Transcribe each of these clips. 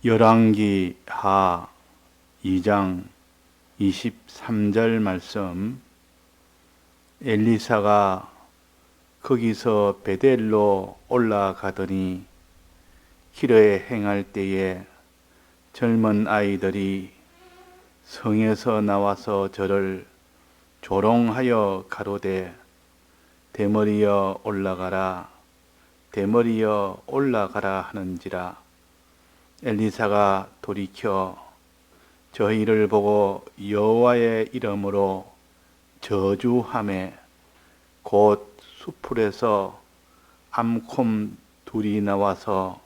열왕기 하 2장 23절 말씀. 엘리사가 거기서 베델로 올라가더니 길에 행할 때에 젊은 아이들이 성에서 나와서 저를 조롱하여 가로되 대머리여 올라가라 대머리여 올라가라 하는지라. 엘리사가 돌이켜 저희를 보고 여호와의 이름으로 저주하매 곧 수풀에서 암콤 둘이 나와서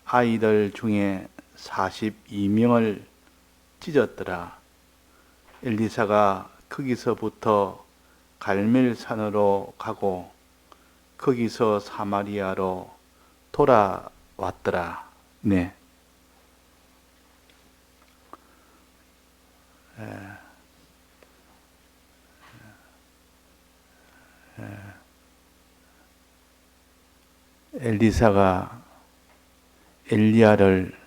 아이들 중에 42명을 찢었더라. 엘리사가 거기서부터 갈멜산으로 가고 거기서 사마리아로 돌아왔더라. 네. 엘리사가 엘리야를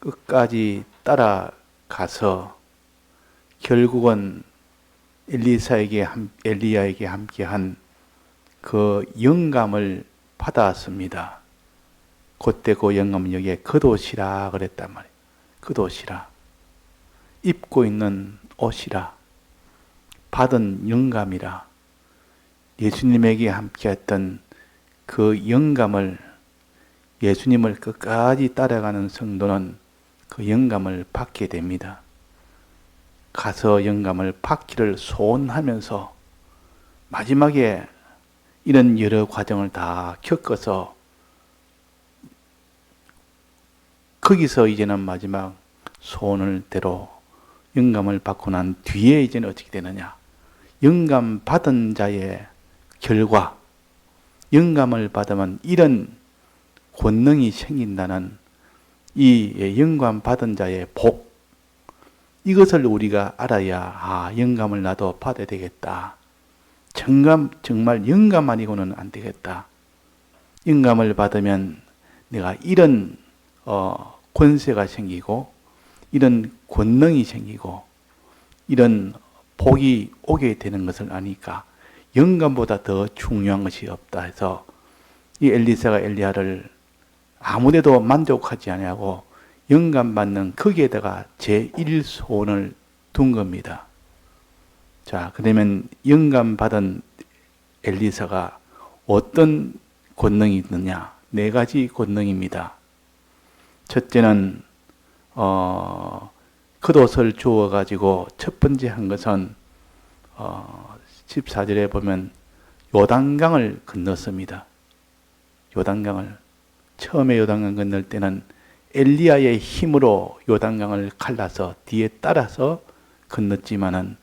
끝까지 따라가서 결국은 엘리야에게 함께한 그 영감을 받았습니다. 그때 그 영감은 여기에 겉옷이라 그랬단 말이에요. 겉옷이라. 입고 있는 옷이라. 받은 영감이라. 예수님에게 함께했던 그 영감을, 예수님을 끝까지 따라가는 성도는 그 영감을 받게 됩니다. 가서 영감을 받기를 소원하면서 마지막에 이런 여러 과정을 다 겪어서 거기서 이제는 마지막 소원을 대로 영감을 받고 난 뒤에 이제는 어떻게 되느냐. 영감 받은 자의 결과, 영감을 받으면 이런 권능이 생긴다는 이 영감 받은 자의 복, 이것을 우리가 알아야 영감을 나도 받아야 되겠다. 정말 영감 아니고는 안 되겠다. 영감을 받으면 내가 이런 권세가 생기고 이런 권능이 생기고 이런 복이 오게 되는 것을 아니까 영감보다 더 중요한 것이 없다 해서 이 엘리사가 엘리야를 아무데도 만족하지 아니하고 영감 받는 거기에다가 제1소원을 둔 겁니다. 자, 그러면 영감 받은 엘리사가 어떤 권능이 있느냐? 4가지 권능입니다. 첫째는 겉옷을 주워가지고 첫 번째 한 것은 14절에 보면 요단강을 건넜습니다. 요단강을. 처음에 요단강 건널 때는 엘리야의 힘으로 요단강을 갈라서 뒤에 따라서 건넜지만은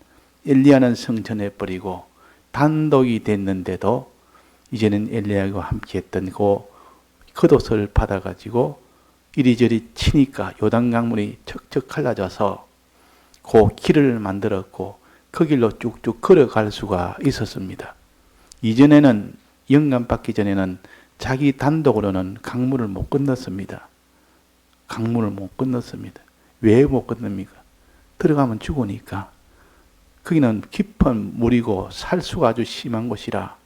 엘리야는 성천해버리고 단독이 됐는데도 이제는 엘리야와 함께했던 그 겉옷을 받아가지고 이리저리 치니까 요단강물이 척척 갈라져서 그 길을 만들었고 그 길로 쭉쭉 걸어갈 수가 있었습니다. 이전에는 영감 받기 전에는 자기 단독으로는 강물을 못 건넜습니다. 강물을 못 건넜습니다. 왜 못 건넙니까? 들어가면 죽으니까. 거기는 깊은 물이고 살수가 아주 심한 곳이라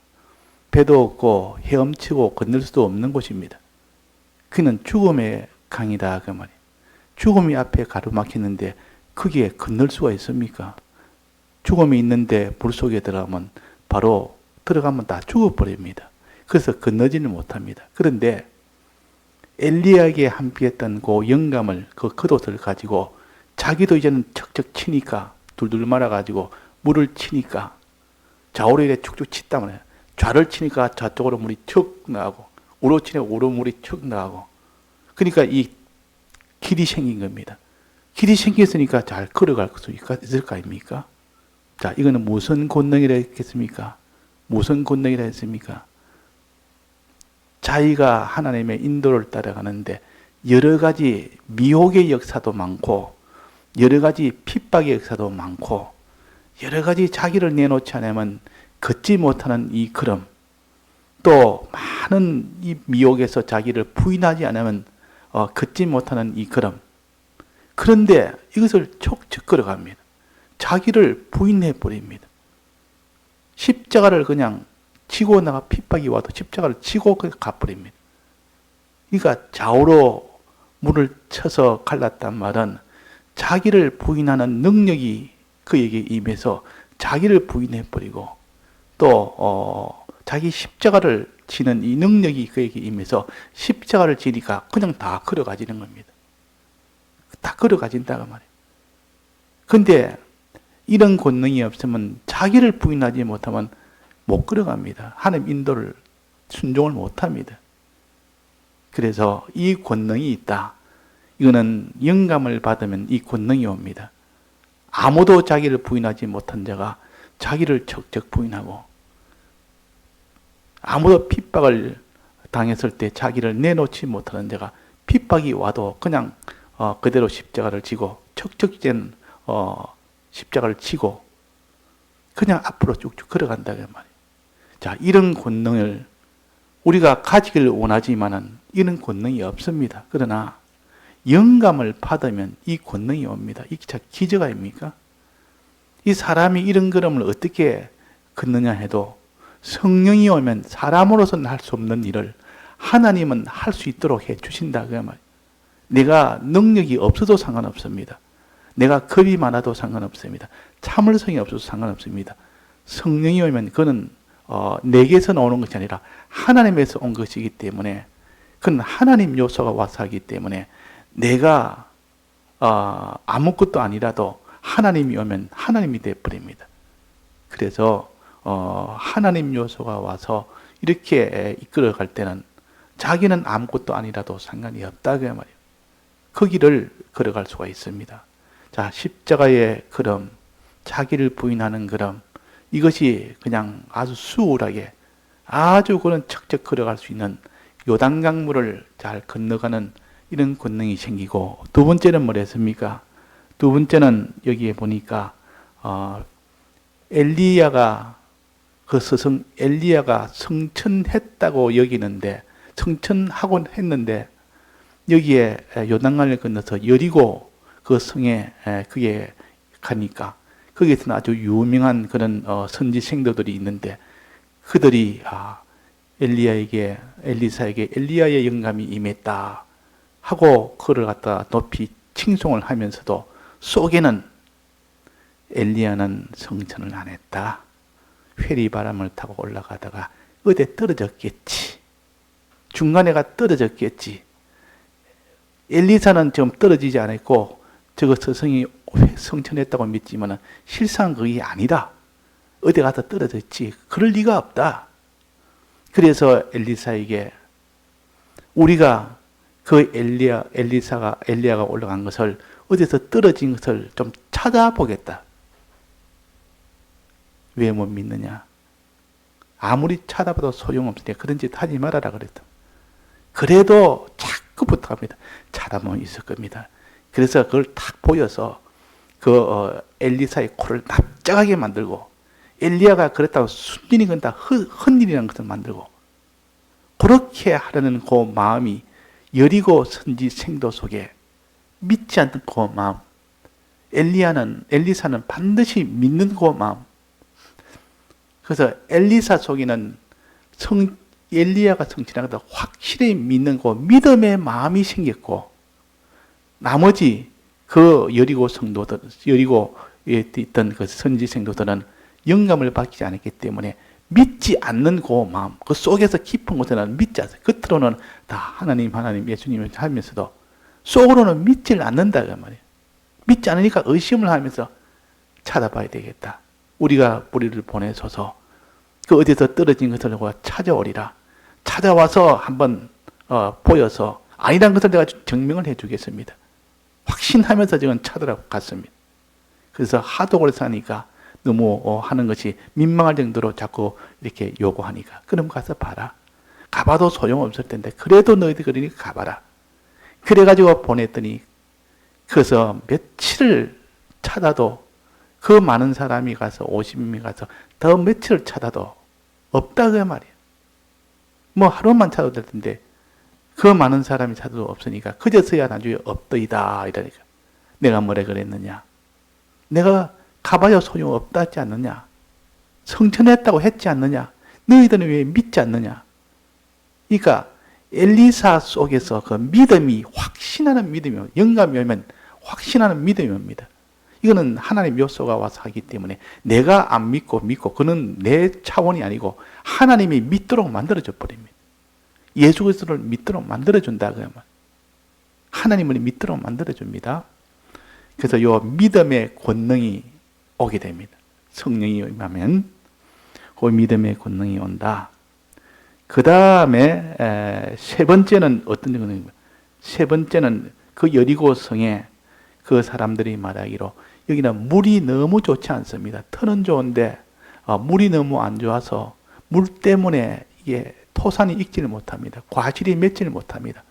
배도 없고 헤엄치고 건널 수도 없는 곳입니다. 그는 죽음의 강이다 그 말이에요. 죽음이 앞에 가로막히는데 거기에 건널 수가 있습니까? 죽음이 있는데 물 속에 들어가면 바로 들어가면 다 죽어버립니다. 그래서 건너지는 못합니다. 그런데 엘리야에게 함께했던 그 영감을, 그 겉옷을 가지고 자기도 이제는 척척 치니까 둘둘 말아가지고 물을 치니까 좌우로 이렇게 축축 치다 말이에요. 좌를 치니까 좌쪽으로 물이 척 나가고 우로 치니까 우로 물이 척 나가고 그러니까 이 길이 생긴 겁니다. 길이 생겼으니까 잘 걸어갈 수 있을 거 아닙니까? 자, 이거는 무슨 권능이라 했겠습니까? 무슨 권능이라 했습니까? 자기가 하나님의 인도를 따라가는데 여러 가지 미혹의 역사도 많고 여러 가지 핍박의 역사도 많고 여러 가지 자기를 내놓지 않으면 걷지 못하는 이 걸음, 또 많은 이 미혹에서 자기를 부인하지 않으면 걷지 못하는 이 걸음. 그런데 이것을 촉촉 걸어갑니다. 자기를 부인해 버립니다. 십자가를 그냥 치고 나가 핍박이 와도 십자가를 치고 가버립니다. 그러니까 좌우로 물을 쳐서 갈랐단 말은 자기를 부인하는 능력이 그에게 임해서 자기를 부인해 버리고 또 자기 십자가를 지는 이 능력이 그에게 임해서 십자가를 지니까 그냥 다 걸어가지는 겁니다. 다 걸어가진다고 말이에요. 근데 이런 권능이 없으면 자기를 부인하지 못하면 못 걸어갑니다. 하나님 인도를 순종을 못합니다. 그래서 이 권능이 있다. 이거는 영감을 받으면 이 권능이 옵니다. 아무도 자기를 부인하지 못한 자가 자기를 척척 부인하고 아무도 핍박을 당했을 때 자기를 내놓지 못하는 자가 핍박이 와도 그냥 그대로 십자가를 지고 척척된 십자가를 지고 그냥 앞으로 쭉쭉 걸어간다 그 말이에요. 자, 이런 권능을 우리가 가지기를 원하지만은 이런 권능이 없습니다. 그러나 영감을 받으면 이 권능이 옵니다. 이게 참 기적 아닙니까? 이 사람이 이런 걸음을 어떻게 걷느냐 해도 성령이 오면 사람으로서는 할 수 없는 일을 하나님은 할 수 있도록 해 주신다 그 말이에요. 내가 능력이 없어도 상관없습니다. 내가 겁이 많아도 상관없습니다. 참을성이 없어도 상관없습니다. 성령이 오면 그는 내게서 나오는 것이 아니라 하나님에서 온 것이기 때문에 그는 하나님 요소가 와서 하기 때문에 내가 아무것도 아니라도 하나님이 오면 하나님이 되어버립니다. 그래서 하나님 요소가 와서 이렇게 이끌어갈 때는 자기는 아무것도 아니라도 상관이 없다 그 말이에요. 그 길을 걸어갈 수가 있습니다. 자, 십자가의 걸음, 자기를 부인하는 걸음, 이것이 그냥 아주 수월하게 아주 그런 척척 걸어갈 수 있는 요단강물을 잘 건너가는 이런 권능이 생기고, 두 번째는 뭐랬습니까? 두 번째는 여기에 보니까 엘리야가 그 스승 엘리야가 성천했다고 여기는데, 성천하곤 했는데 여기에 요단강을 건너서 여리고 그 성에 그게 가니까 거기에서는 아주 유명한 그런 선지생도들이 있는데 그들이 엘리사에게 엘리야의 영감이 임했다 하고 그를 갖다 높이 칭송을 하면서도 속에는 엘리야는 성천을 안 했다. 회리바람을 타고 올라가다가 어디 떨어졌겠지. 중간에가 떨어졌겠지. 엘리사는 지금 떨어지지 않았고 저거 스승이 성천했다고 믿지만 실상 그게 아니다. 어디 가서 떨어졌지. 그럴 리가 없다. 그래서 엘리사에게 우리가 그 엘리야가 올라간 것을 어디서 떨어진 것을 좀 찾아보겠다. 왜 못 믿느냐? 아무리 찾아봐도 소용없으니까 그런 짓 하지 말아라 그랬다. 그래도 자꾸 부탁합니다. 찾아보면 있을 겁니다. 그래서 그걸 탁 보여서 그 엘리사의 코를 납작하게 만들고 엘리야가 그랬다고 순진히 그건 다 헛일이라는 것을 만들고 그렇게 하려는 그 마음이 여리고 선지 생도 속에 믿지 않는 그 마음, 엘리사는 반드시 믿는 그 마음. 그래서 엘리사 속에는 엘리야가 성취하다 확실히 믿는 그 믿음의 마음이 생겼고, 나머지 그 여리고 성도들, 여리고에 있던 그 선지 생도들은 영감을 받지 않았기 때문에 믿지 않는 그 마음, 그 속에서 깊은 곳에는 믿지 않아요. 겉으로는 다 하나님, 예수님을 하면서도 속으로는 믿지를 않는다 그 말이에요. 믿지 않으니까 의심을 하면서 찾아봐야 되겠다. 우리가 뿌리를 보내소서 그 어디서 떨어진 것을 찾아오리라. 찾아와서 한번 보여서 아니란 것을 내가 증명을 해주겠습니다. 확신하면서 지금 찾으러 갔습니다. 그래서 하도 오래 사니까 너무 하는 것이 민망할 정도로 자꾸 이렇게 요구하니까 그럼 가서 봐라. 가봐도 소용없을 텐데 그래도 너희들 그러니까 가봐라. 그래가지고 보냈더니 그래서 며칠을 찾아도 그 많은 사람이 가서 50명이 가서 더 며칠을 찾아도 없다 그 말이에요. 뭐 하루만 찾아도 될 텐데 그 많은 사람이 찾아도 없으니까 그저서야 나중에 없더이다 이러니까 내가 뭐래 그랬느냐? 내가 가봐야 소용없다 했지 않느냐? 성천했다고 했지 않느냐? 너희들은 왜 믿지 않느냐? 그러니까 엘리사 속에서 그 믿음이 확신하는 믿음이요. 영감이 오면 확신하는 믿음이 옵니다. 이거는 하나님 요소가 와서 하기 때문에 내가 안 믿고 그는 내 차원이 아니고 하나님이 믿도록 만들어줘 버립니다. 예수 그리스도를 믿도록 만들어준다 그러면 하나님을 믿도록 만들어줍니다. 그래서 요 믿음의 권능이 오게 됩니다. 성령이 임하면 그 믿음의 권능이 온다. 그 다음에 세 번째는 어떤 권능입니까? 세 번째는 그 여리고 성에 그 사람들이 말하기로 여기는 물이 너무 좋지 않습니다. 터는 좋은데 물이 너무 안 좋아서 물 때문에 이게 토산이 익지를 못합니다. 과실이 맺지를 못합니다.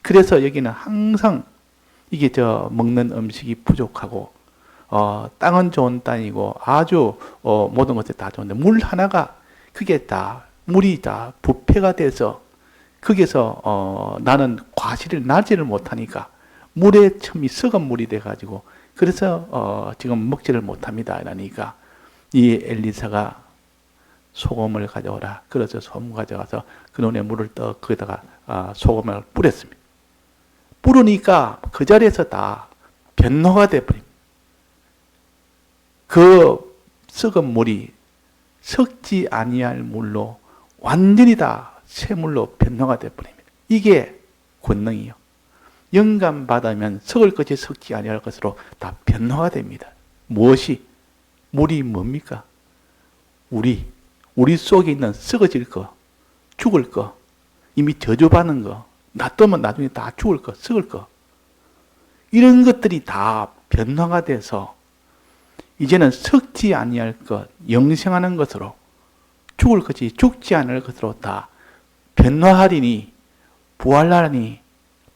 그래서 여기는 항상 이게 먹는 음식이 부족하고 땅은 좋은 땅이고 아주 모든 것이 다 좋은데 물 하나가 그게 다 물이 다 부패가 돼서 거기서 나는 과실을 나지를 못하니까 물에 첨이 썩은 물이 돼가지고 그래서 지금 먹지를 못합니다. 그러니까 이 엘리사가 소금을 가져오라. 그래서 소금 가져가서 그 논에 물을 떠 거기다가 소금을 뿌렸습니다. 뿌리니까 그 자리에서 다 변노가 돼버립니다. 그 썩은 물이 썩지 아니할 물로 완전히 다 새물로 변노가 돼버립니다. 이게 권능이요. 영감 받으면 썩을 것이 썩지 아니할 것으로 다 변화가 됩니다. 무엇이? 물이 뭡니까? 우리 속에 있는 썩어질 거, 죽을 거, 이미 저주받는 거, 놔두면 나중에 다 죽을 거, 썩을 거. 이런 것들이 다 변화가 돼서 이제는 썩지 아니할 것, 영생하는 것으로 죽을 것이 죽지 않을 것으로 다 변화하리니 부활하리니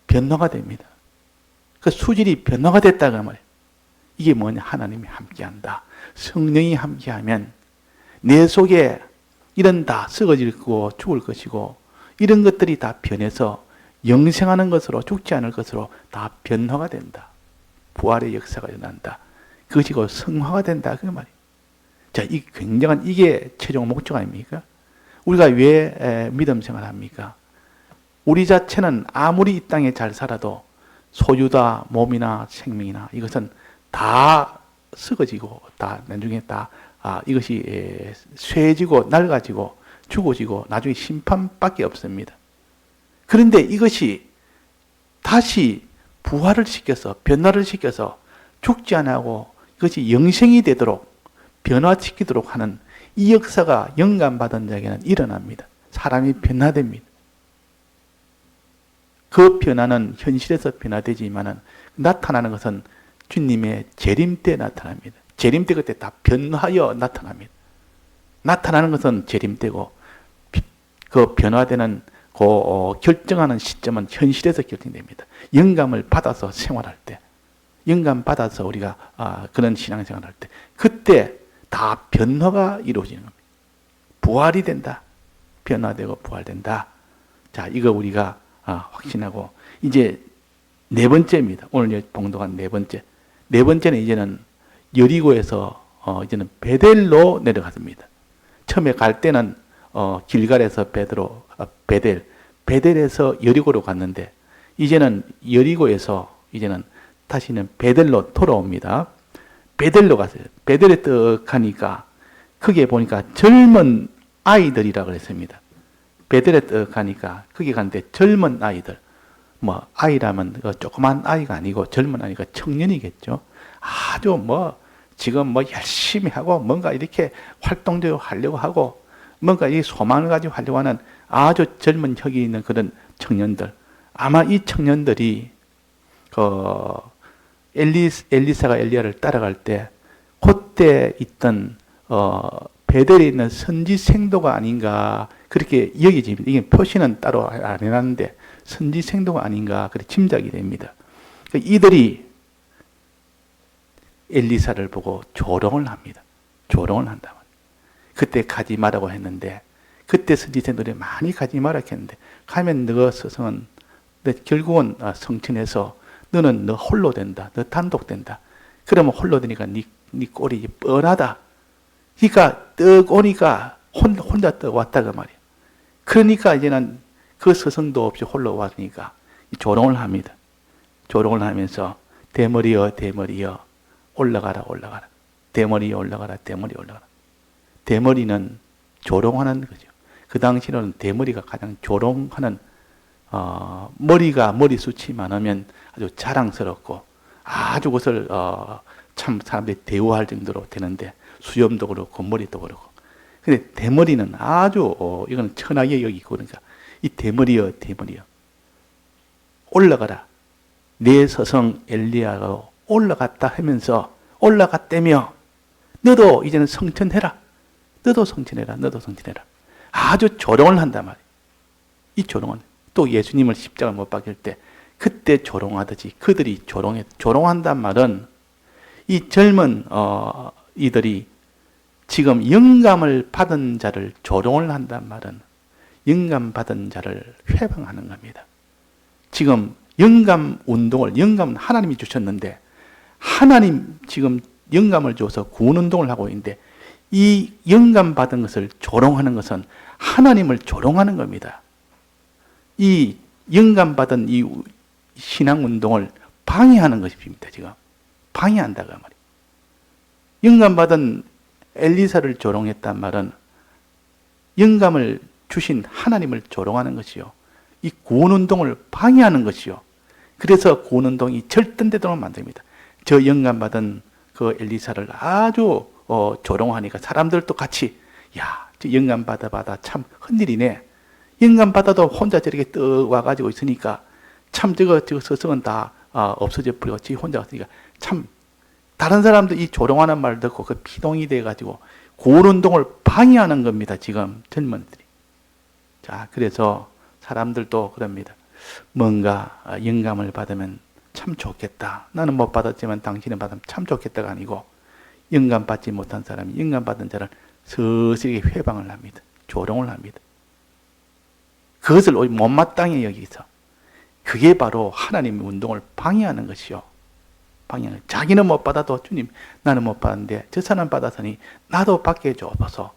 변화가 됩니다. 그 수질이 변화가 됐다고 말이에요. 이게 뭐냐? 하나님이 함께한다. 성령이 함께하면 내 속에 이런 다 썩어질 거고 죽을 것이고 이런 것들이 다 변해서 영생하는 것으로 죽지 않을 것으로 다 변화가 된다. 부활의 역사가 일어난다. 그것이 곧 성화가 된다. 그 말이에요. 자, 이 굉장한 이게 최종 목적 아닙니까? 우리가 왜 믿음 생활을 합니까? 우리 자체는 아무리 이 땅에 잘 살아도 소유다, 몸이나 생명이나 이것은 다 썩어지고 다 나중에 다 이것이 쇠지고 낡아지고 죽어지고 나중에 심판밖에 없습니다. 그런데 이것이 다시 부활을 시켜서 변화를 시켜서 죽지 않고 이것이 영생이 되도록 변화시키도록 하는 이 역사가 영감받은 자에게는 일어납니다. 사람이 변화됩니다. 그 변화는 현실에서 변화되지만은 나타나는 것은 주님의 재림 때 나타납니다. 재림 때 그때 다 변화하여 나타납니다. 나타나는 것은 재림 때고 그 변화되는 결정하는 시점은 현실에서 결정됩니다. 영감을 받아서 생활할 때, 영감 받아서 우리가 그런 신앙생활을 할 때, 그때 다 변화가 이루어지는 겁니다. 부활이 된다. 변화되고 부활된다. 자, 이거 우리가 확신하고 이제 네 번째입니다. 오늘 봉독한 네 번째. 네 번째는 이제는 여리고에서 이제는 베델로 내려갔습니다. 처음에 갈 때는 길갈에서 베델에서 여리고로 갔는데 이제는 여리고에서 이제는 다시는 베델로 돌아옵니다. 베델로 갔어요. 베델에 딱 가니까 거기에 보니까 젊은 아이들이라고 그랬습니다. 베델에 딱 가니까 거기 갔는데 젊은 아이들, 뭐 아이라면 조그만 아이가 아니고 젊은 아이가 청년이겠죠. 아주 지금 열심히 하고 뭔가 이렇게 활동적으로 하려고 하고 뭔가 이 소망을 가지고 하려고 하는 아주 젊은 혁이 있는 그런 청년들. 아마 이 청년들이 엘리사가 엘리야를 따라갈 때 그때 있던 베델에 있는 선지생도가 아닌가 그렇게 여겨집니다. 이게 표시는 따로 안 해놨는데 선지생도가 아닌가 그렇게 짐작이 됩니다. 이들이 엘리사를 보고 조롱을 합니다. 조롱을 한다. 그때 가지 말라고 했는데 그때 선지생들이 많이 가지 말라 했는데 가면 너 스승은 근데 결국은 성천에서 너는 너 홀로 된다. 너 단독 된다. 그러면 홀로 되니까 네 꼴이 뻔하다. 그러니까 떡 오니까 혼자 떡 왔다 그 말이야. 그러니까 이제는 그 스승도 없이 홀로 왔으니까 조롱을 합니다. 조롱을 하면서 대머리여 대머리여 올라가라 올라가라. 대머리 올라가라 대머리 올라가라. 대머리는 조롱하는 거죠. 그 당시에는 대머리가 가장 조롱하는 머리가 머리숱이 많으면 아주 자랑스럽고 아주 그것을 참 사람들이 대우할 정도로 되는데 수염도 그렇고 머리도 그렇고. 근데 대머리는 아주 이건 천하게 여기고 그러니까 이 대머리여 대머리여 올라가라. 내 스승 엘리야가 올라갔다 하면서 올라갔다며 너도 이제는 성천해라. 너도 성천해라. 너도 성천해라. 아주 조롱을 한단 말이에요. 이 조롱은 또 예수님을 십자가를 못 박힐 때 그때 조롱하듯이 그들이 조롱한단 말은 이 젊은 이들이 지금 영감을 받은 자를 조롱을 한단 말은 영감 받은 자를 회방하는 겁니다. 지금 영감 운동을 영감은 하나님이 주셨는데 하나님 지금 영감을 줘서 구원 운동을 하고 있는데 이 영감 받은 것을 조롱하는 것은 하나님을 조롱하는 겁니다. 이 영감 받은 이 신앙 운동을 방해하는 것입니다. 지금 방해한다고 말이에요. 영감 받은 엘리사를 조롱했단 말은 영감을 주신 하나님을 조롱하는 것이요. 이 구원 운동을 방해하는 것이요. 그래서 구원 운동이 절단되도록 만듭니다. 저 영감 받은 그 엘리사를 아주 조롱하니까 사람들도 같이 야, 저 영감 받아 참 큰일이네. 영감 받아도 혼자 저렇게 떡 와가지고 있으니까 참 저거 스승은 다 없어져 버리고 지 혼자 왔으니까 참 다른 사람들 이 조롱하는 말 듣고 그 피동이 돼가지고 구원 운동을 방해하는 겁니다. 지금 젊은들이. 자, 그래서 사람들도 그럽니다. 뭔가 영감을 받으면 참 좋겠다. 나는 못 받았지만 당신은 받으면 참 좋겠다가 아니고 영감 받지 못한 사람이 영감 받은 자를 서서히 회방을 합니다. 조롱을 합니다. 그것을 못마땅히 여기서 그게 바로 하나님의 운동을 방해하는 것이요. 방해하는. 자기는 못 받아도 주님 나는 못 받았는데 저 사람 받았으니 나도 받게 해줘서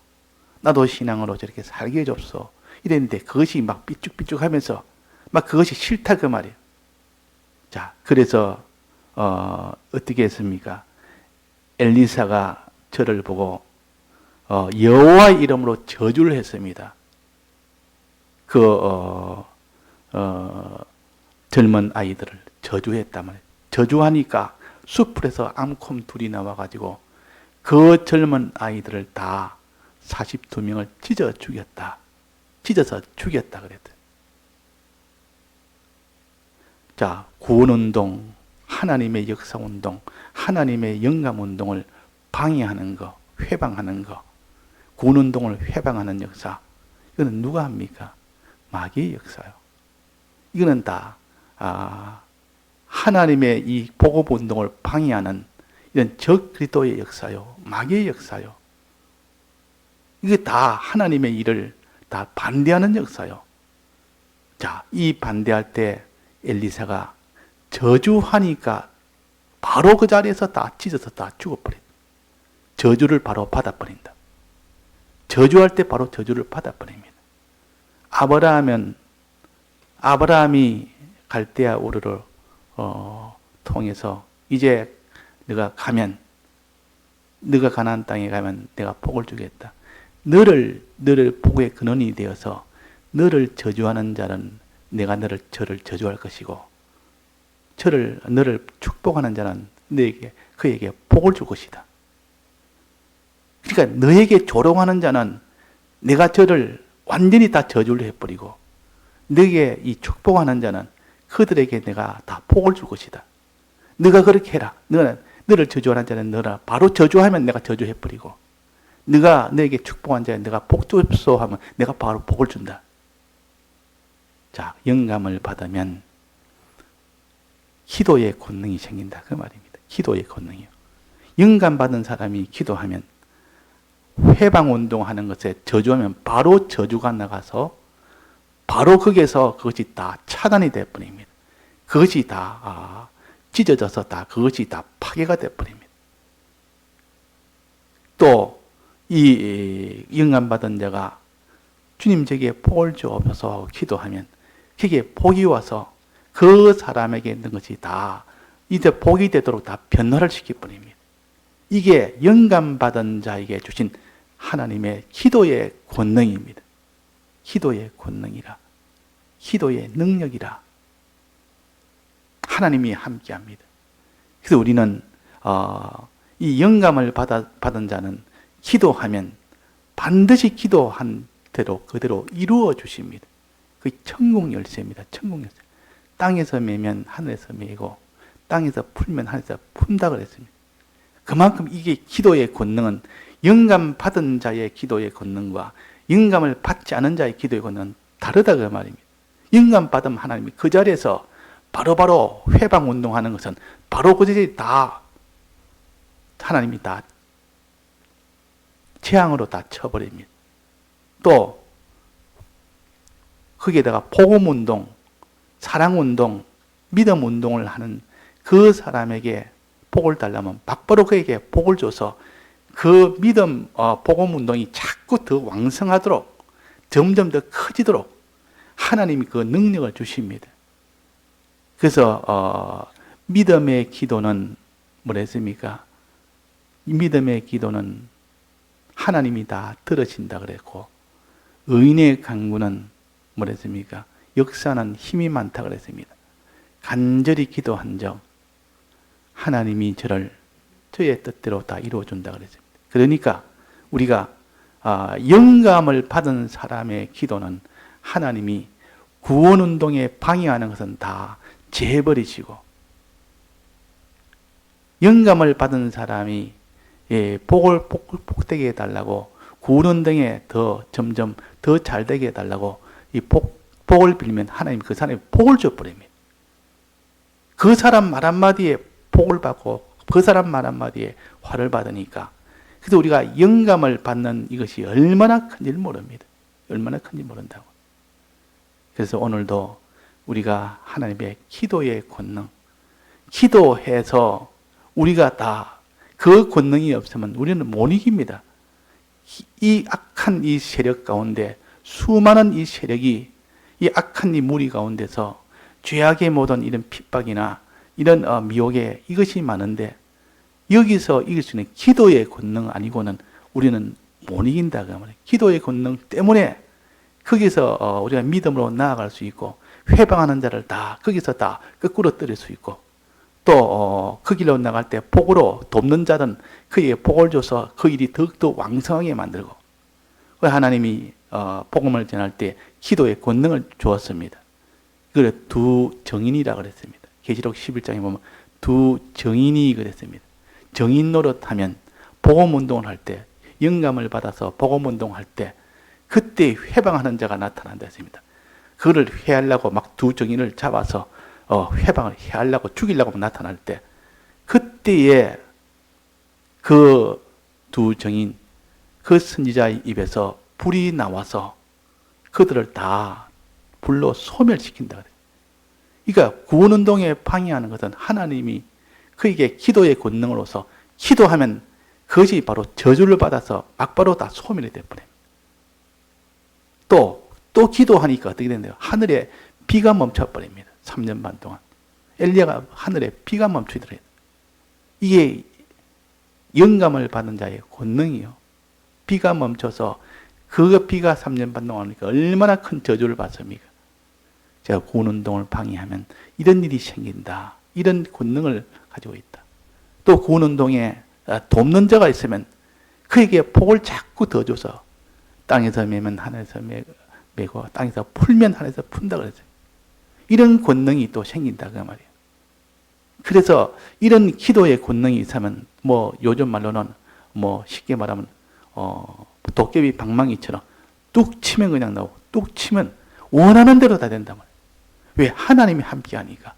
나도 신앙으로 저렇게 살게 해줘서 이랬는데 그것이 막 삐죽삐죽하면서 막 그것이 싫다 그 말이에요. 자, 그래서 어떻게 했습니까? 엘리사가 저를 보고 여호와의 이름으로 저주를 했습니다. 젊은 아이들을 저주했단 말이에요. 저주하니까 숲에서 암콤 둘이 나와가지고 그 젊은 아이들을 다 42명을 찢어 죽였다. 찢어서 죽였다 그랬대요. 자, 구원운동, 하나님의 역사운동, 하나님의 영감운동을 방해하는 거, 회방하는 거, 구원운동을 회방하는 역사, 이거는 누가 합니까? 마귀의 역사요. 이거는 다 하나님의 이 복음운동을 방해하는 이런 적그리스도의 역사요. 마귀의 역사요. 이게 다 하나님의 일을 다 반대하는 역사요. 자, 이 반대할 때 엘리사가 저주하니까 바로 그 자리에서 다 찢어서 다 죽어버린다. 저주를 바로 받아버린다. 저주할 때 바로 저주를 받아버립니다. 아브라함이 갈대아 우르를 통해서 이제 네가 가나안 땅에 가면 내가 복을 주겠다. 너를 복의 근원이 되어서 너를 저주하는 자는 내가 저를 저주할 것이고 너를 축복하는 자는 그에게 복을 줄 것이다. 그러니까 너에게 조롱하는 자는 내가 저를 완전히 다 저주를 해버리고 너에게 이 축복하는 자는 그들에게 내가 다 복을 줄 것이다. 너가 그렇게 해라. 너를 저주하는 자는 너라 바로 저주하면 내가 저주해버리고 너에게 축복한 자에 내가 복 줍소 하면 내가 바로 복을 준다. 자, 영감을 받으면 기도의 권능이 생긴다. 그 말입니다. 기도의 권능이요. 영감 받은 사람이 기도하면 회방운동하는 것에 저주하면 바로 저주가 나가서 바로 거기에서 그것이 다 차단이 되어버립니다. 그것이 다 찢어져서 다 그것이 다 파괴가 되어버립니다. 또 이 영감받은 자가 주님 제게 복을 주옵소서 기도하면 그게 복이 와서 그 사람에게 있는 것이 다 이제 복이 되도록 다 변화를 시켜버립니다. 이게 영감받은 자에게 주신 하나님의 기도의 권능입니다. 기도의 권능이라, 기도의 능력이라 하나님이 함께합니다. 그래서 우리는 이 영감을 받은 자는 기도하면 반드시 기도한 대로 그대로 이루어 주십니다. 그 천국 열쇠입니다. 천국 열쇠. 땅에서 매면 하늘에서 매고 땅에서 풀면 하늘에서 푼다 그랬습니다. 그만큼 이게 기도의 권능은 영감 받은 자의 기도의 권능과 영감을 받지 않은 자의 기도의 권능은 다르다 그 말입니다. 영감 받으면 하나님이 그 자리에서 바로바로 회방 운동하는 것은 바로 그 자리에 다 하나님이 다 재앙으로 다 쳐버립니다. 또 거기에다가 복음 운동, 사랑 운동, 믿음 운동을 하는 그 사람에게 복을 달라면 막바로 그에게 복을 줘서 그 믿음, 복음 운동이 자꾸 더 왕성하도록 점점 더 커지도록 하나님이 그 능력을 주십니다. 그래서 믿음의 기도는 뭐랬습니까? 믿음의 기도는 하나님이 다 들으신다 그랬고 의인의 간구는 뭐랬습니까? 역사는 힘이 많다 그랬습니다. 간절히 기도한 적 하나님이 저의 뜻대로 다 이루어준다 그랬습니다. 그러니까 우리가 영감을 받은 사람의 기도는 하나님이 구원운동에 방해하는 것은 다 제해버리시고 영감을 받은 사람이 복을 복되게 해달라고 구원운동에 점점 더 잘되게 해달라고 이 복을 빌면 하나님 그 사람이 복을 줘버립니다. 그 사람 말 한마디에 복을 받고 그 사람 말 한마디에 화를 받으니까 그래서 우리가 영감을 받는 이것이 얼마나 큰지를 모릅니다. 얼마나 큰지 모른다고. 그래서 오늘도 우리가 하나님의 기도의 권능, 기도해서 우리가 다 그 권능이 없으면 우리는 못 이깁니다. 이 악한 이 세력 가운데 수많은 이 세력이 이 악한 이 무리 가운데서 죄악의 모든 이런 핍박이나 이런 미혹에 이것이 많은데 여기서 이길 수 있는 기도의 권능 아니고는 우리는 못 이긴다 그 말이에요. 기도의 권능 때문에 거기서 우리가 믿음으로 나아갈 수 있고 회방하는 자를 다 거기서 다 거꾸로 때릴 수 있고 또 그 길로 나갈 때 복으로 돕는 자는 그에게 복을 줘서 그 일이 더욱더 왕성하게 만들고 하나님이 복음을 전할 때 기도의 권능을 주었습니다. 그래 두 정인이라 그랬습니다. 계시록 11장에 보면 두 정인이 그랬습니다. 정인 노릇하면 복음 운동을 할 때 영감을 받아서 복음 운동할 때 그때 회방하는 자가 나타난다 했습니다. 그를 회하려고 막 두 정인을 잡아서 회방을 해하려고 죽이려고 나타날 때 그때에 그 두 정인 그 선지자의 입에서 불이 나와서 그들을 다 불로 소멸시킨다. 그러니까 구원운동에 방해하는 것은 하나님이 그에게 기도의 권능으로서 기도하면 그것이 바로 저주를 받아서 막바로 다 소멸이 되어버립니다. 또 기도하니까 어떻게 된대요? 하늘에 비가 멈춰버립니다. 3년 반 동안. 엘리야가 하늘에 비가 멈추더래요. 이게 영감을 받은 자의 권능이요. 비가 멈춰서 그 비가 3년 반 동안 오니까 얼마나 큰 저주를 받습니까? 제가 구원운동을 방해하면 이런 일이 생긴다. 이런 권능을 가지고 있다. 또 구원운동에 돕는 자가 있으면 그에게 복을 자꾸 더 줘서 땅에서 매면 하늘에서 매고 땅에서 풀면 하늘에서 푼다 그랬어요. 이런 권능이 또 생긴다 그 말이에요. 그래서 이런 기도의 권능이 있으면 요즘 말로는 쉽게 말하면 도깨비 방망이처럼 뚝 치면 그냥 나오고 뚝 치면 원하는 대로 다 된단 말이에요. 왜? 하나님이 함께하니까.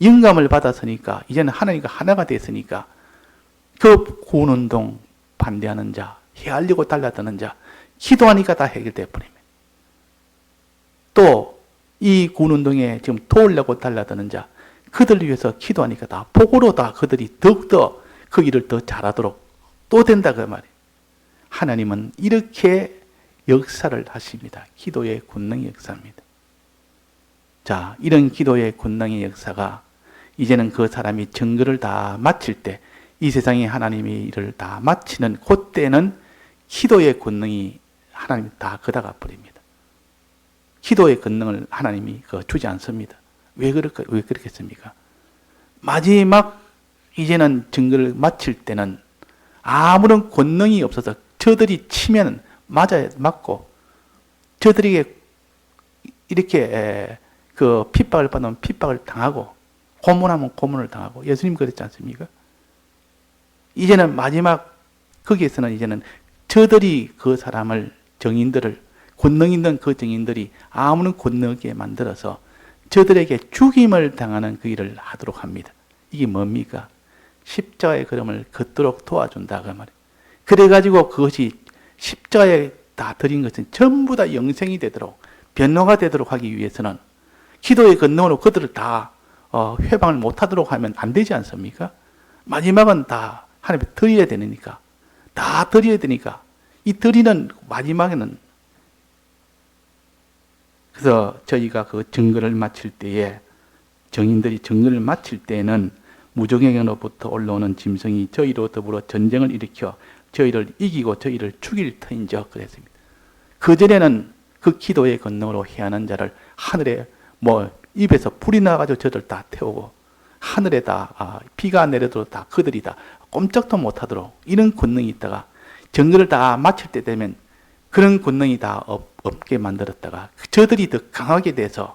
영감을 받았으니까 이제는 하나님과 하나가 됐으니까 그 구원운동 반대하는 자, 헤아리고 달라드는 자 기도하니까 다 해결돼 버립니다. 또 이 군운동에 지금 도우려고 달라드는 자, 그들을 위해서 기도하니까 다 복으로 다 그들이 더욱더 그 일을 더 잘하도록 또 된다 그 말이에요. 하나님은 이렇게 역사를 하십니다. 기도의 권능의 역사입니다. 자, 이런 기도의 권능의 역사가 이제는 그 사람이 증거를 다 마칠 때, 이 세상에 하나님이 일을 다 마치는 그때는 기도의 권능이 하나님이 다 걷어가 버립니다. 기도의 권능을 하나님이 주지 않습니다. 왜 그렇겠습니까? 마지막 이제는 증거를 마칠 때는 아무런 권능이 없어서 저들이 치면 맞고, 저들에게 이렇게 핍박을 받으면 핍박을 당하고, 고문하면 고문을 당하고, 예수님 그랬지 않습니까? 이제는 마지막 거기에서는 이제는 저들이 그 사람을, 정인들을, 권능 있는 그 정인들이 아무런 권능 없게 만들어서 저들에게 죽임을 당하는 그 일을 하도록 합니다. 이게 뭡니까? 십자가의 걸음을 걷도록 도와준다 그 말이에요. 그래가지고 그것이 십자가에 다 드린 것은 전부 다 영생이 되도록, 변호가 되도록 하기 위해서는 기도의 권능으로 그들을 다 회방을 못하도록 하면 안 되지 않습니까? 마지막은 다 하나님께 드려야 되니까, 다 드려야 되니까, 이 드리는 마지막에는, 그래서 저희가 그 증거를 마칠 때에, 정인들이 증거를 마칠 때에는 무적행으로부터 올라오는 짐승이 저희로 더불어 전쟁을 일으켜 저희를 이기고 저희를 죽일 터인저 그랬습니다. 그전에는 그 기도의 권능으로 해하는 자를 하늘에 입에서 불이 나가지고 저들 다 태우고, 하늘에 다 비가 내려도 다 그들이 다 꼼짝도 못하도록 이런 권능이 있다가 정거를 다 마칠 때 되면 그런 권능이 다 없게 만들었다가 저들이 더 강하게 돼서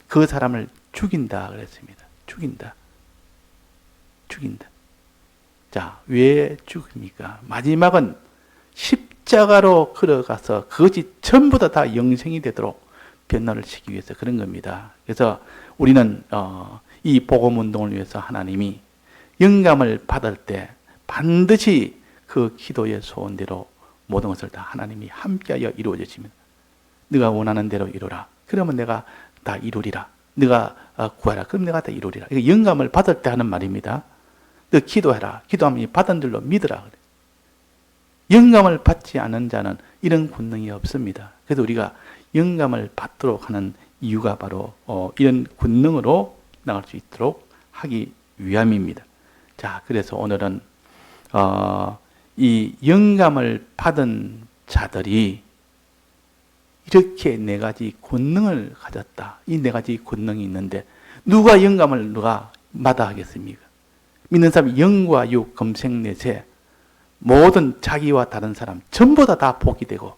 그 사람을 죽인다 그랬습니다. 죽인다. 자, 왜 죽입니까? 마지막은 십자가로 걸어가서 그것이 전부 다 영생이 되도록 변화를 시키기 위해서 그런 겁니다. 그래서 우리는 이 복음운동을 위해서 하나님이 영감을 받을 때 반드시 그 기도의 소원대로 모든 것을 다 하나님이 함께하여 이루어지십니다. 네가 원하는 대로 이루라. 그러면 내가 다 이루리라. 네가 구하라. 그럼 내가 다 이루리라. 이거 영감을 받을 때 하는 말입니다. 너 기도해라. 기도하면 받은 줄로 믿으라. 그래. 영감을 받지 않은 자는 이런 권능이 없습니다. 그래서 우리가 영감을 받도록 하는 이유가 바로 이런 권능으로 나갈 수 있도록 하기 위함입니다. 자, 그래서 오늘은 이 영감을 받은 자들이 이렇게 네 가지 권능을 가졌다. 이 네 가지 권능이 있는데 누가 영감을 누가 마다하겠습니까? 믿는 사람이 영과 육, 금색, 내세 모든 자기와 다른 사람 전부 다 복이 되고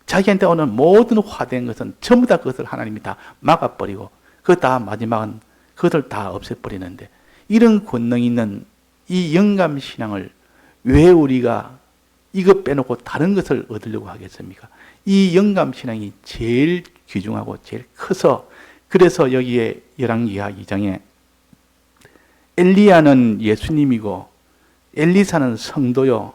자기한테 오는 모든 화된 것은 전부 다 그것을 하나님이 다 막아버리고 그 다 마지막은 그것을 다 없애버리는데 이런 권능이 있는 이 영감신앙을 왜 우리가 이것 빼놓고 다른 것을 얻으려고 하겠습니까? 이 영감신앙이 제일 귀중하고 제일 커서 그래서 여기에 열왕기하 2장에 엘리야는 예수님이고 엘리사는 성도요.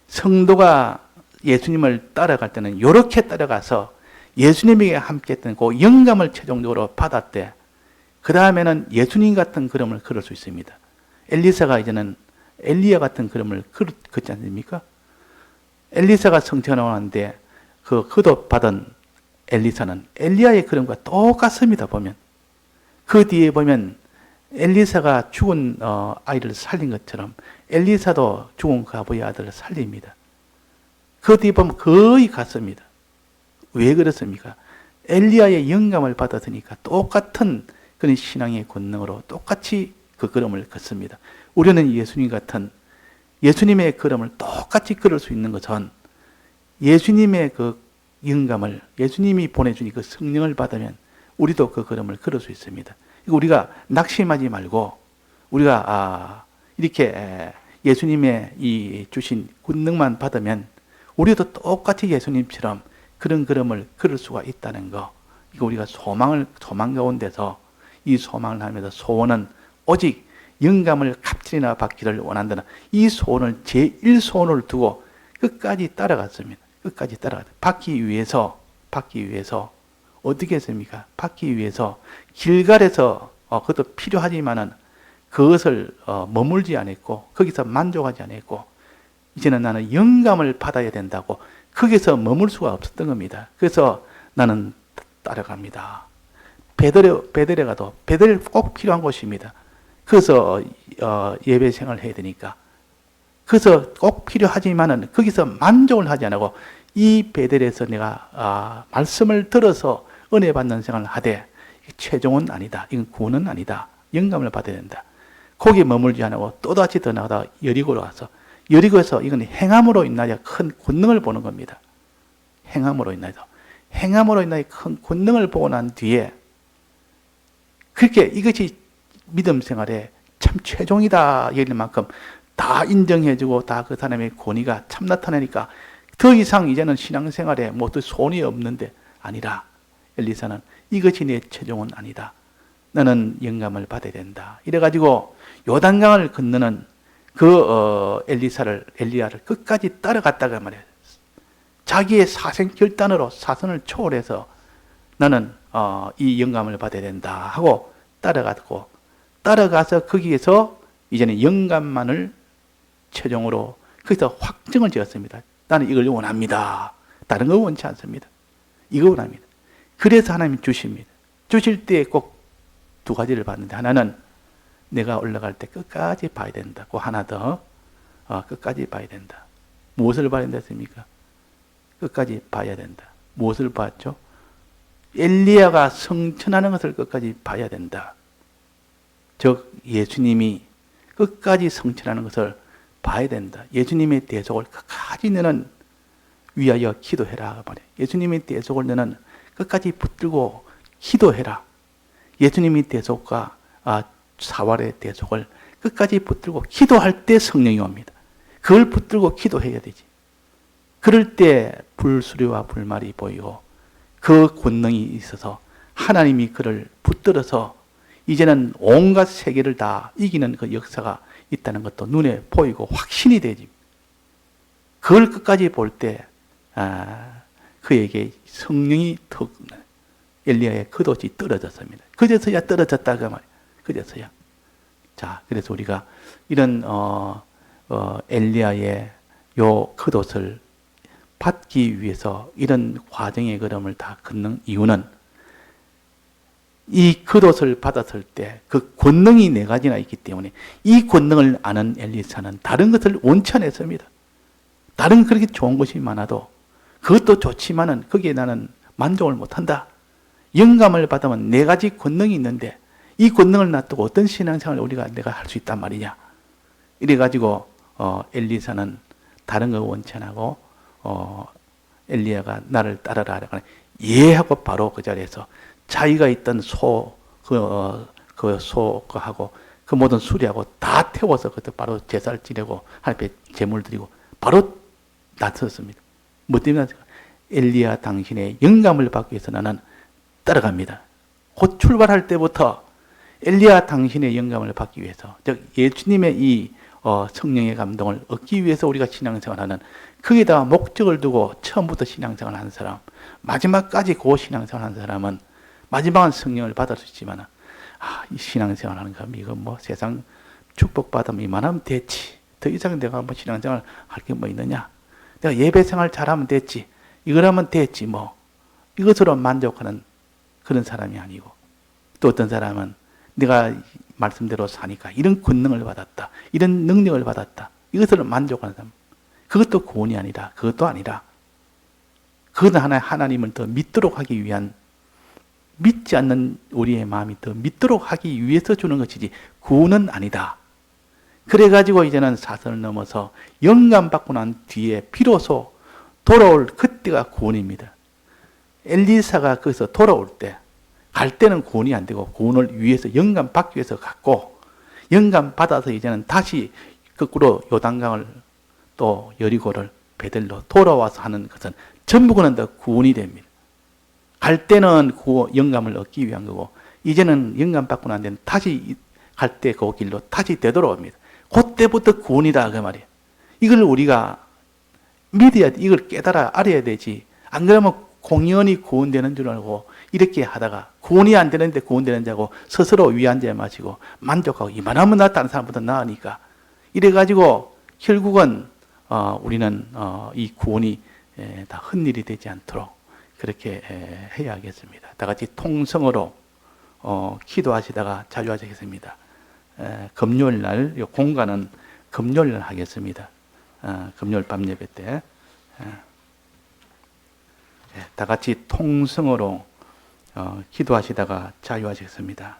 성도가 예수님을 따라갈 때는 이렇게 따라가서 예수님에게 함께했던 그 영감을 최종적으로 받았대. 그 다음에는 예수님 같은 걸음을 걸을 수 있습니다. 엘리사가 이제는 엘리야 같은 걸음을 걷지 않습니까? 엘리사가 성취가 나오는데 그 거듭받은 엘리사는 엘리야의 걸음과 똑같습니다. 보면 그 뒤에 보면 엘리사가 죽은 아이를 살린 것처럼 엘리사도 죽은 그 아버지의 아들을 살립니다. 그 뒤에 보면 거의 같습니다. 왜 그렇습니까? 엘리야의 영감을 받았으니까 똑같은 그런 신앙의 권능으로 똑같이 그 걸음을 걷습니다. 우리는 예수님 같은 예수님의 걸음을 똑같이 걸을 수 있는 것은 예수님의 그 영감을 예수님이 보내주니 그 성령을 받으면 우리도 그 걸음을 걸을 수 있습니다. 우리가 낙심하지 말고 우리가 이렇게 예수님의 이 주신 권능만 받으면 우리도 똑같이 예수님처럼 그런 걸음을 걸을 수가 있다는 거. 이거 우리가 소망 가운데서 이 소망을 하면서 소원은 오직 영감을 갑질이나 받기를 원한다는 이 소원을 제1소원을 두고 끝까지 따라갔습니다. 끝까지 받기 위해서 어떻게 했습니까? 받기 위해서 길갈에서 그것도 필요하지만은 그것을 머물지 않았고 거기서 만족하지 않았고 이제는 나는 영감을 받아야 된다고 거기서 머물 수가 없었던 겁니다. 그래서 나는 따라갑니다. 베델에 가도 베델 꼭 필요한 곳입니다. 그래서 예배 생활을 해야 되니까 그래서 꼭 필요하지만은 거기서 만족을 하지 않고 이 베델에서 내가 말씀을 들어서 은혜 받는 생활을 하되 최종은 아니다. 이건 구원은 아니다. 영감을 받아야 된다. 거기에 머물지 않고 또다시 더 나가다 여리고로 와서 여리고에서 이건 행함으로 인하여 큰 권능을 보는 겁니다. 행함으로 인하여 큰 권능을 보고 난 뒤에 그렇게 이것이 믿음 생활에 참 최종이다 얘기할 만큼 다 인정해주고 다 그 사람의 권위가 참 나타나니까 더 이상 이제는 신앙생활에 뭐 또 손이 없는데 아니라 엘리사는 이것이 내 최종은 아니다. 나는 영감을 받아야 된다. 이래가지고 요단강을 건너는 그 엘리야를 끝까지 따라갔다가 말이에요. 자기의 사생 결단으로 사선을 초월해서 나는 이 영감을 받아야 된다 하고 따라가서 거기에서 이제는 영감만을 최종으로 거기서 확정을 지었습니다. 나는 이걸 원합니다. 다른 거 원치 않습니다. 이거 원합니다. 그래서 하나님이 주십니다. 주실 때 꼭 두 가지를 봤는데 하나는 내가 올라갈 때 끝까지 봐야 된다고 하나 더 끝까지 봐야 된다. 무엇을 봐야 된다습니까? 끝까지 봐야 된다. 무엇을 봤죠? 엘리야가 성천하는 것을 끝까지 봐야 된다. 즉 예수님이 끝까지 성천하는 것을 봐야 된다. 예수님의 대속을 끝까지 너는 위하여 기도해라 말이에요. 예수님의 대속을 너는 끝까지 붙들고 기도해라. 예수님의 대속과 사활의 대속을 끝까지 붙들고 기도할 때 성령이 옵니다. 그걸 붙들고 기도해야 되지. 그럴 때 불수리와 불말이 보이고 그 권능이 있어서 하나님이 그를 붙들어서 이제는 온갖 세계를 다 이기는 그 역사가 있다는 것도 눈에 보이고 확신이 되지. 그걸 끝까지 볼 때 그에게 성령이 턱 엘리야의 겉옷이 떨어졌습니다. 그제서야 떨어졌다 그 말이에요. 그제서야. 자, 그래서 우리가 이런 엘리야의 요 겉옷을 받기 위해서 이런 과정의 걸음을 다 걷는 이유는 이 겉옷을 받았을 때 그 권능이 네 가지나 있기 때문에 이 권능을 아는 엘리사는 다른 것을 원치 않았습니다. 다른 그렇게 좋은 것이 많아도 그것도 좋지만은 거기에 나는 만족을 못한다. 영감을 받으면 네 가지 권능이 있는데 이 권능을 놔두고 어떤 신앙생활을 내가 할 수 있단 말이냐. 이래가지고 엘리사는 다른 거 원치 안 하고 엘리야가 나를 따라라 예 하고 바로 그 자리에서 자기가 있던 소하고 그 모든 수리하고 다 태워서 그때 바로 제사를 지내고 하나님께 제물 드리고 바로 나섰습니다. 뭐 때문에 엘리야 당신의 영감을 받기 위해서 나는 따라갑니다. 곧 출발할 때부터 엘리야 당신의 영감을 받기 위해서, 즉 예수님의 이 성령의 감동을 얻기 위해서 우리가 신앙생활하는, 거기에다가 목적을 두고 처음부터 신앙생활을 하는 사람, 마지막까지 그 신앙생활을 하는 사람은 마지막은 성령을 받을 수 있지만 이 신앙생활하는 거 이거 뭐 세상 축복받으면 이만하면 됐지, 더 이상 내가 뭐 신앙생활 할 게 뭐 있느냐, 내가 예배생활 잘하면 됐지, 이거라면 됐지, 뭐 이것으로 만족하는 그런 사람이 아니고, 또 어떤 사람은 내가 말씀대로 사니까 이런 권능을 받았다, 이런 능력을 받았다, 이것으로 만족하는 사람, 그것도 구원이 아니다. 그것도 아니라 그것은 하나님을 더 믿도록 하기 위한, 믿지 않는 우리의 마음이 더 믿도록 하기 위해서 주는 것이지 구원은 아니다. 그래가지고 이제는 사선을 넘어서 영감 받고 난 뒤에 비로소 돌아올 그때가 구원입니다. 엘리사가 거기서 돌아올 때, 갈 때는 구원이 안 되고 구원을 위해서 영감 받기 위해서 갔고, 영감 받아서 이제는 다시 거꾸로 요단강을 또 여리고를 베들로 돌아와서 하는 것은 전부 그는 다 구원이 됩니다. 갈 때는 영감을 얻기 위한 거고, 이제는 영감 받고 난 데는 다시 갈 때 그 길로 다시 되돌아옵니다. 그때부터 구원이다 그 말이에요. 이걸 우리가 믿어야 돼. 이걸 깨달아 알아야 되지. 안 그러면 공연히 구원되는 줄 알고 이렇게 하다가 구원이 안 되는데 구원되는 자고 스스로 위안제 마시고 만족하고 이만하면 나 다른 사람보다 나으니까 이래가지고 결국은 우리는 이 구원이 다 헛일이 되지 않도록 그렇게 해야겠습니다. 다 같이 통성으로 기도하시다가 자유하시겠습니다. 금요일 날, 이 공간은 금요일 날 하겠습니다. 금요일 밤 예배 때. 다 같이 통성으로 기도하시다가 자유하시겠습니다.